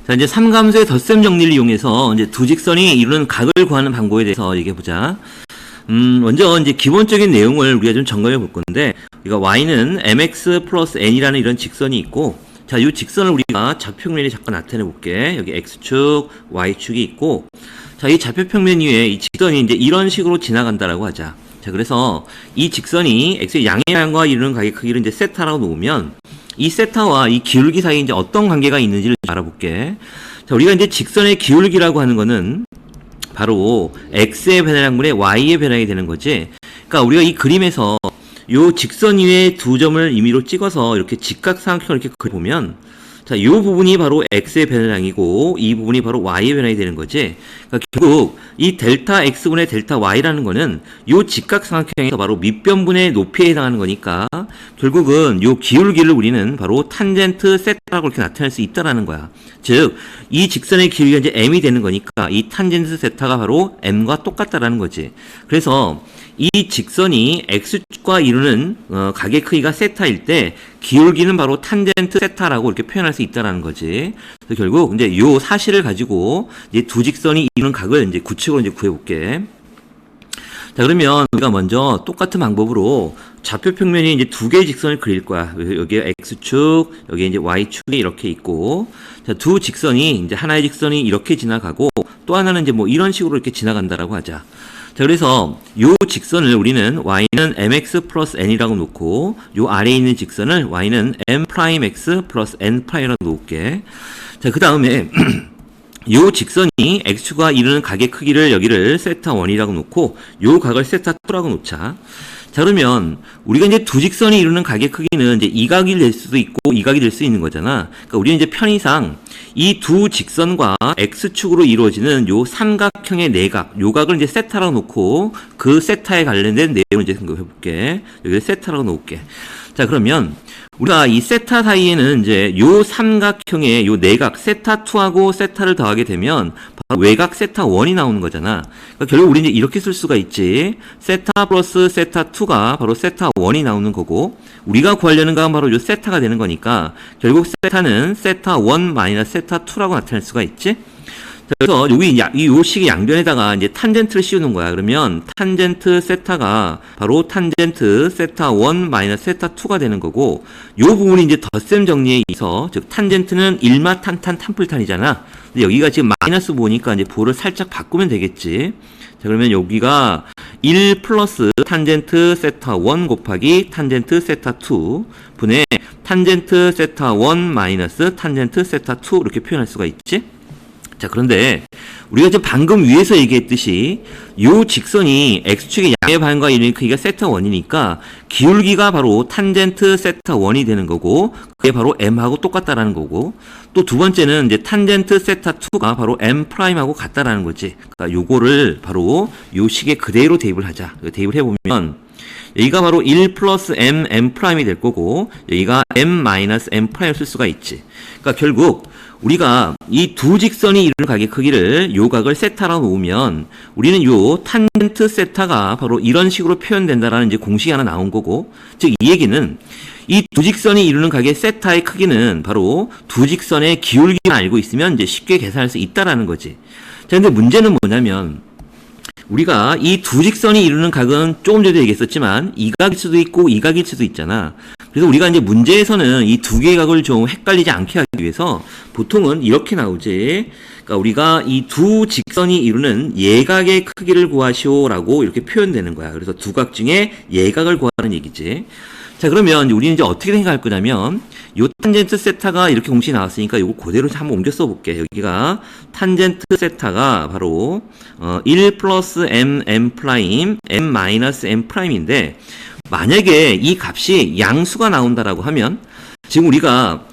자, 이제 삼감수의 덧셈 정리를 이용해서 이제 두 직선이 이루는 각을 구하는 방법에 대해서 얘기해 보자. 먼저 이제 기본적인 내용을 우리가 좀 점검해 볼 건데, 우리가 y는 mx 플러스 n이라는 이런 직선이 있고, 자, 이 직선을 우리가 좌표평면에 잠깐 나타내 볼게. 여기 x축, y축이 있고, 자, 이 좌표평면 위에 이 직선이 이제 이런 식으로 지나간다라고 하자. 자, 그래서 이 직선이 x의 양의 방향과 이루는 각의 크기를 이제 세타라고 놓으면, 이 세타와 이 기울기 사이에 이제 어떤 관계가 있는지를 알아볼게. 자, 우리가 이제 직선의 기울기라고 하는 거는 바로 x의 변화량분의 y의 변화량이 되는 거지. 그러니까 우리가 이 그림에서 요 직선 위에 두 점을 임의로 찍어서 이렇게 직각삼각형을 이렇게 그려보면, 자, 요 부분이 바로 x의 변화량이고 이 부분이 바로 y의 변화량이 되는 거지. 그러니까 결국 이 델타 x분의 델타 y라는 거는 요 직각삼각형에서 바로 밑변분의 높이에 해당하는 거니까 결국은 요 기울기를 우리는 바로 탄젠트 세타라고 이렇게 나타낼 수 있다라는 거야. 즉, 이 직선의 기울기가 이제 m이 되는 거니까 이 탄젠트 세타가 바로 m과 똑같다라는 거지. 그래서 이 직선이 x축과 이루는 각의 크기가 세타일 때 기울기는 바로 탄젠트 세타라고 이렇게 표현할 수 있다라는 거지. 그래서 결국 이제 요 사실을 가지고 이제 두 직선이 이루는 각을 이제 구축으로 이제 구해볼게. 자, 그러면 우리가 먼저 똑같은 방법으로 좌표 평면이 이제 두 개의 직선을 그릴 거야. 여기에 x축, 여기 이제 y축이 이렇게 있고, 자, 두 직선이 이제 하나의 직선이 이렇게 지나가고 또 하나는 이제 뭐 이런 식으로 이렇게 지나간다라고 하자. 자, 그래서 요 직선을 우리는 y는 mx 플러스 n이라고 놓고 요 아래에 있는 직선을 y는 m'x 플러스 n'이라고 놓을게. 자, 그 다음에 요 직선이 x축과 이루는 각의 크기를 여기를 세타 1이라고 놓고 요 각을 세타 2라고 놓자. 자, 그러면 우리가 이제 두 직선이 이루는 각의 크기는 이제 이 각이 될 수도 있고 이 각이 될 수 있는 거잖아. 그러니까 우리는 이제 편의상 이 두 직선과 x축으로 이루어지는 요 삼각형의 내각, 요 각을 이제 세타라고 놓고 그 세타에 관련된 내용을 이제 생각해 볼게. 여기를 세타라고 놓을게. 자, 그러면 우리가 이 세타 사이에는 이제 요 삼각형의 요 내각 세타2하고 세타를 더하게 되면 바로 외각 세타1이 나오는 거잖아. 그러니까 결국 우리 이제 이렇게 쓸 수가 있지. 세타 플러스 세타2가 바로 세타1이 나오는 거고, 우리가 구하려는 건 바로 요 세타가 되는 거니까 결국 세타는 세타1 마이너스 세타2라고 나타낼 수가 있지. 그래서 여기 요 식의 양변에다가 이제 탄젠트를 씌우는 거야. 그러면 탄젠트 세타가 바로 탄젠트 세타 1 마이너스 세타 2가 되는 거고, 요 부분이 이제 덧셈 정리에 있어. 즉 탄젠트는 일마 탄탄 탄풀탄이잖아. 근데 여기가 지금 마이너스 보니까 이제 보를 살짝 바꾸면 되겠지. 자, 그러면 여기가 1 플러스 탄젠트 세타 1 곱하기 탄젠트 세타 2 분의 탄젠트 세타 1 마이너스 탄젠트 세타 2 이렇게 표현할 수가 있지. 자, 그런데 우리가 지금 방금 위에서 얘기했듯이 요 직선이 x축의 양의 반과 이루는 크기가 세타 1이니까 기울기가 바로 탄젠트 세타 1이 되는 거고, 그게 바로 m하고 똑같다라는 거고, 또 두 번째는 이제 탄젠트 세타 2가 바로 m'하고 같다라는 거지. 그러니까 요거를 바로 요 식에 그대로 대입을 하자. 대입을 해보면 여기가 바로 1 플러스 m'이 될 거고, 여기가 m 마이너스 m'을 쓸 수가 있지. 그러니까 결국 우리가 이 두 직선이 이루는 각의 크기를 요 각을 세타라고 놓으면 우리는 요 탄젠트 세타가 바로 이런 식으로 표현된다라는 이제 공식이 하나 나온 거고, 즉 이 얘기는 이 두 직선이 이루는 각의 세타의 크기는 바로 두 직선의 기울기만 알고 있으면 이제 쉽게 계산할 수 있다라는 거지. 자, 근데 문제는 뭐냐면 우리가 이 두 직선이 이루는 각은 조금 전에도 얘기했었지만 이 각일 수도 있고 이 각일 수도 있잖아. 그래서 우리가 이제 문제에서는 이 두 개의 각을 좀 헷갈리지 않게 하기 위해서 보통은 이렇게 나오지. 그러니까 우리가 이 두 직선이 이루는 예각의 크기를 구하시오라고 이렇게 표현되는 거야. 그래서 두 각 중에 예각을 구하는 얘기지. 자, 그러면 우리는 이제 어떻게 생각할 거냐면 요 탄젠트 세타가 이렇게 공식이 나왔으니까 이거 그대로 한번 옮겨 써볼게. 여기가 탄젠트 세타가 바로 1 플러스 m 프라임 m 마이너스 m 프라임인데, 만약에 이 값이 양수가 나온다라고 하면 지금 우리가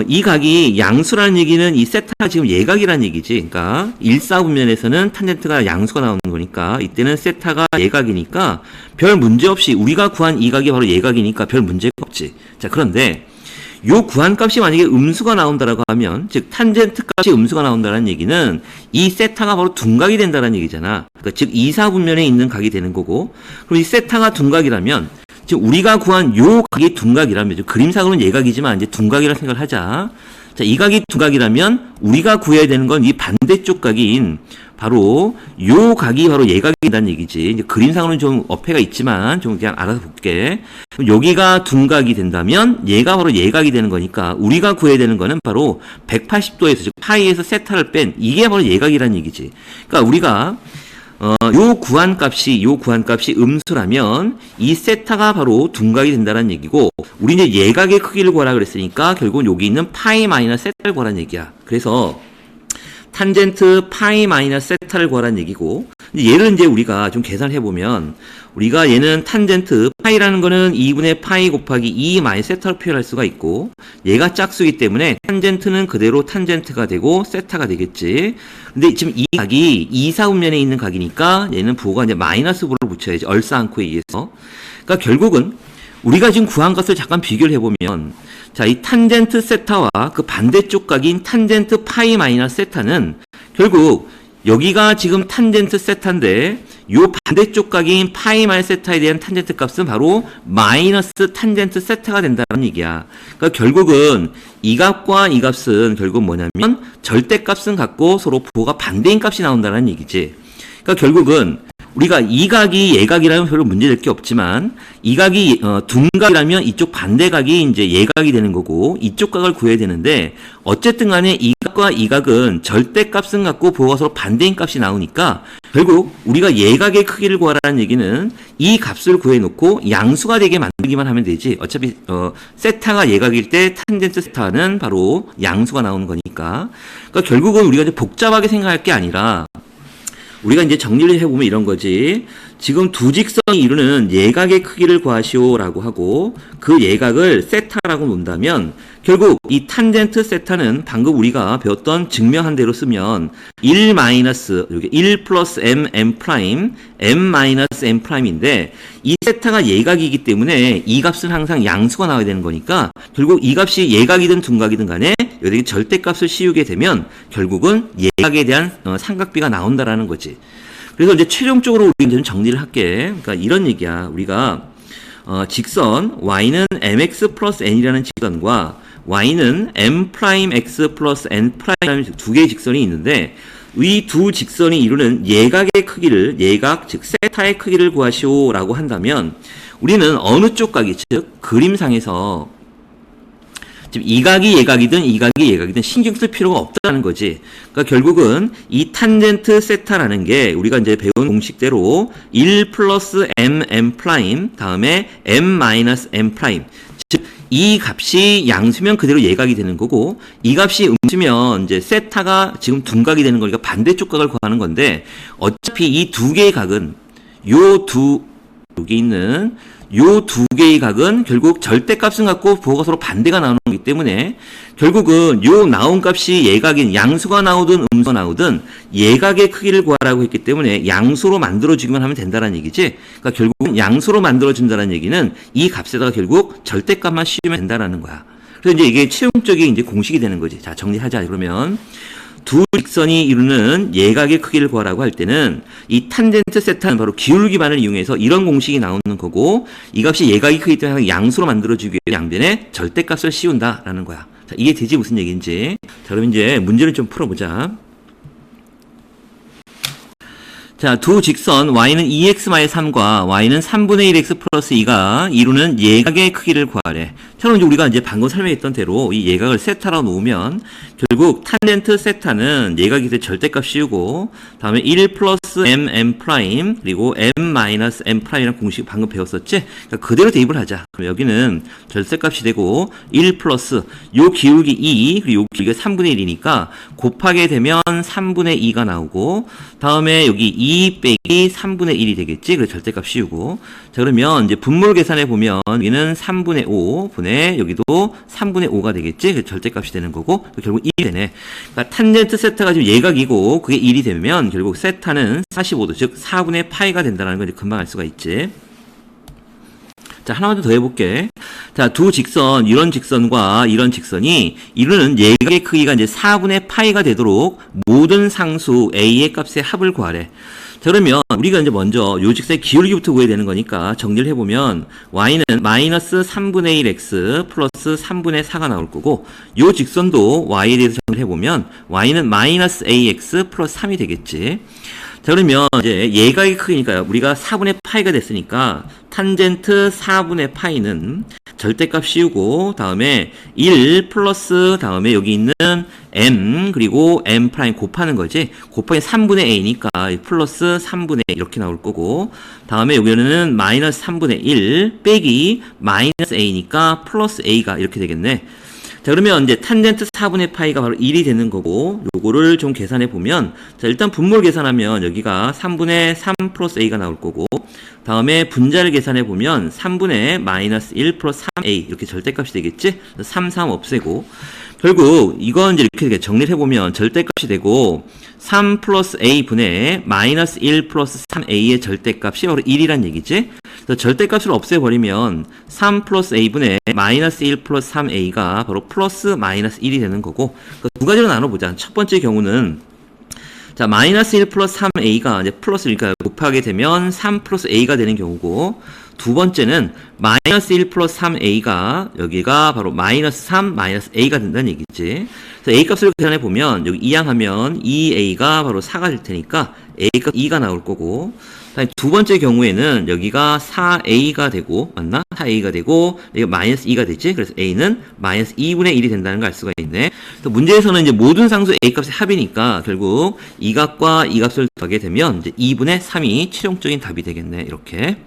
이 각이 양수라는 얘기는 이 세타가 지금 예각이라는 얘기지. 그러니까 일사분면에서는 탄젠트가 양수가 나오는 거니까 이때는 세타가 예각이니까 별 문제 없이 우리가 구한 이 각이 바로 예각이니까 별 문제가 없지. 자, 그런데 요 구한 값이 만약에 음수가 나온다라고 하면, 즉 탄젠트 값이 음수가 나온다는 얘기는 이 세타가 바로 둔각이 된다는 얘기잖아. 그러니까 즉 이사분면에 있는 각이 되는 거고, 그럼 이 세타가 둔각이라면 지금 우리가 구한 요 각이 둔각이라면, 그림상으로는 예각이지만 이제 둔각이라 생각을 하자. 자, 이 각이 둔각이라면 우리가 구해야 되는 건 이 반대쪽 각인 바로 요 각이 바로 얘 각이라는 얘기지. 이제 그림상으로는 좀 어폐가 있지만 좀 그냥 알아서 볼게. 여기가 둔각이 된다면 얘가 바로 얘 각이 되는 거니까 우리가 구해야 되는 거는 바로 180도에서 즉 파이에서 세타를 뺀 이게 바로 얘 각이라는 얘기지. 그러니까 우리가 요 구한값이 음수라면 이 세타가 바로 둔각이 된다는 얘기고 우리 이제 예각의 크기를 구하라 그랬으니까 결국은 여기 있는 파이 마이너스 세타를 구하라는 얘기야. 그래서 탄젠트 파이 마이너스 세타를 구하라는 얘기고 얘를 이제 우리가 좀 계산해 보면 우리가 얘는 탄젠트 파이라는 거는 2분의 파이 곱하기 2 마이너스 세타로 표현할 수가 있고 얘가 짝수이기 때문에 탄젠트는 그대로 탄젠트가 되고 세타가 되겠지. 근데 지금 이 각이 2, 4분면에 있는 각이니까 얘는 부호가 이제 마이너스 부를 붙여야지. 얼싸안코에 의해서. 그러니까 결국은 우리가 지금 구한 것을 잠깐 비교를 해보면 자, 이 탄젠트 세타와 그 반대쪽 각인 탄젠트 파이 마이너스 세타는 결국 여기가 지금 탄젠트 세타인데 요 반대쪽 각인 파이 마이너스 세타에 대한 탄젠트 값은 바로 마이너스 탄젠트 세타가 된다는 얘기야. 그러니까 결국은 이 값과 이 값은 결국 뭐냐면 절대값은 같고 서로 부호가 반대인 값이 나온다는 얘기지. 그러니까 결국은 우리가 이 각이 예각이라면 별로 문제될 게 없지만 이 각이 둔각이라면 이쪽 반대각이 이제 예각이 되는 거고 이쪽 각을 구해야 되는데 어쨌든 간에 이 각과 이 각은 절대값은 같고 부호가 서로 반대인 값이 나오니까 결국 우리가 예각의 크기를 구하라는 얘기는 이 값을 구해놓고 양수가 되게 만들기만 하면 되지. 어차피 세타가 예각일 때 탄젠트 세타는 바로 양수가 나오는 거니까. 그러니까 결국은 우리가 이제 복잡하게 생각할 게 아니라 우리가 이제 정리를 해보면 이런 거지. 지금 두 직선이 이루는 예각의 크기를 구하시오라고 하고 그 예각을 세타라고 논다면 결국 이 탄젠트 세타는 방금 우리가 배웠던 증명한 대로 쓰면 1 마이너스 여기 1 플러스 m 프라임 m 마이너스 m 프라임인데 이 세타가 예각이기 때문에 이 값은 항상 양수가 나와야 되는 거니까 결국 이 값이 예각이든 둔각이든 간에 여기 절대값을 씌우게 되면 결국은 예각에 대한 삼각비가 나온다라는 거지. 그래서 이제 최종적으로 우리 좀 정리를 할게. 그러니까 이런 얘기야. 우리가 직선 y는 mx 플러스 n이라는 직선과 y는 m 프라임 x 플러스 n 프라임이라는 두 개의 직선이 있는데 이 두 직선이 이루는 예각의 크기를 예각 즉 세타의 크기를 구하시오라고 한다면 우리는 어느 쪽 각이 즉 그림상에서 지금 이 각이 예각이든 이 각이 예각이든 신경 쓸 필요가 없다는 거지. 그러니까 결국은 이 탄젠트 세타라는 게 우리가 이제 배운 공식대로 1 플러스 m 프라임 다음에 m 마이너스 m 프라임 즉 이 값이 양수면 그대로 예각이 되는 거고 이 값이 음수면 이제 세타가 지금 둔각이 되는 거니까 반대쪽 각을 구하는 건데 어차피 이 두 개의 각은 여기 있는 요 두 개의 각은 결국 절대값은 같고 부호가 서로 반대가 나오는 거기 때문에 결국은 요 나온 값이 예각인 양수가 나오든 음수가 나오든 예각의 크기를 구하라고 했기 때문에 양수로 만들어주기만 하면 된다는 얘기지. 그러니까 결국은 양수로 만들어준다는 얘기는 이 값에다가 결국 절대값만 씌우면 된다는 거야. 그래서 이제 이게 최종적인 이제 공식이 되는 거지. 자, 정리하자. 그러면 두 직선이 이루는 예각의 크기를 구하라고 할 때는 이 탄젠트 세타는 바로 기울기반을 이용해서 이런 공식이 나오는 거고 이 값이 예각의 크기 때문에 양수로 만들어주기 위해 양변에 절대값을 씌운다라는 거야. 자, 이게 되지 무슨 얘기인지. 자, 그럼 이제 문제를 좀 풀어보자. 자, 두 직선 y는 2x-3과 y는 3분의 1x 플러스 2가 이루는 예각의 크기를 구하래. 처럼 이제 우리가 방금 설명했던 대로 이 예각을 세타라고 놓으면 결국 탄젠트 세타는 예각이 될 절대값 씌우고 다음에 1 플러스 m 프라임 그리고 m 마이너스 m 프라임이라는 공식 방금 배웠었지? 그러니까 그대로 대입을 하자. 그럼 여기는 절대값이 되고 1 플러스 요 기울기 2 그리고 요 기울기가 3분의 1이니까 곱하게 되면 3분의 2가 나오고 다음에 여기 2 빼기 3분의 1이 되겠지? 그래서 절대값 씌우고 자 그러면 이제 분모를 계산해 보면 여기는 3분의 5 분의 여기도 3분의 5가 되겠지? 그래서 절대값이 되는 거고 결국 1이 되네. 그러니까 탄젠트 세타가 지금 예각이고 그게 1이 되면 결국 세타는 45도 즉 4분의 파이가 된다는 걸 금방 알 수가 있지. 자, 하나만 더 해볼게. 자, 두 직선, 이런 직선과 이런 직선이 이루는 예각의 크기가 이제 4분의 파이가 되도록 모든 상수 A의 값의 합을 구하래. 자, 그러면 우리가 이제 먼저 요 직선의 기울기부터 구해야 되는 거니까 정리를 해보면 y는 마이너스 3분의 1x 플러스 3분의 4가 나올 거고 요 직선도 y에 대해서 정리를 해보면 y는 마이너스 ax 플러스 3이 되겠지. 자, 그러면 이제 예각이 크니까요. 우리가 4분의 파이가 됐으니까 탄젠트 4분의 파이는 절대값 씌우고 다음에 1 플러스 다음에 여기 있는 m 그리고 m 프라임 곱하는 거지. 곱하기 3분의 a니까 플러스 3분의 a 이렇게 나올 거고 다음에 여기는 마이너스 3분의 1 빼기 마이너스 a니까 플러스 a가 이렇게 되겠네. 자, 그러면 이제 탄젠트 4분의 파이가 바로 1이 되는 거고 요거를 좀 계산해 보면 자, 일단 분모를 계산하면 여기가 3분의 3 플러스 a가 나올 거고 다음에 분자를 계산해 보면 3분의 마이너스 1 플러스 3a 이렇게 절대값이 되겠지? 3, 3 없애고 결국 이건 이제 이렇게 정리를 해보면 절대값이 되고 3 플러스 a 분의 마이너스 1 플러스 3a의 절대값이 바로 1이란 얘기지. 그래서 절대값을 없애버리면 3 플러스 a 분의 마이너스 1 플러스 3a가 바로 플러스 마이너스 1이 되는 거고 두 가지로 나눠보자. 첫 번째 경우는 자, 마이너스 1 플러스 3a가 이제 플러스 1과 곱하게 되면 3 플러스 a가 되는 경우고 두 번째는 마이너스 1 플러스 3a가 여기가 바로 마이너스 3 마이너스 a가 된다는 얘기지. 그래서 a 값을 계산해 보면 여기 이항하면 2a가 바로 4가 될 테니까 a 값 2가 나올 거고 두 번째 경우에는 여기가 4a가 되고 맞나? 4a가 되고 여기가 마이너스 2가 되지. 그래서 a는 마이너스 2분의 1이 된다는 걸 알 수가 있네. 그래서 문제에서는 이제 모든 상수 a 값의 합이니까 결국 이 값과 이 값을 더하게 되면 이제 2분의 3이 최종적인 답이 되겠네. 이렇게.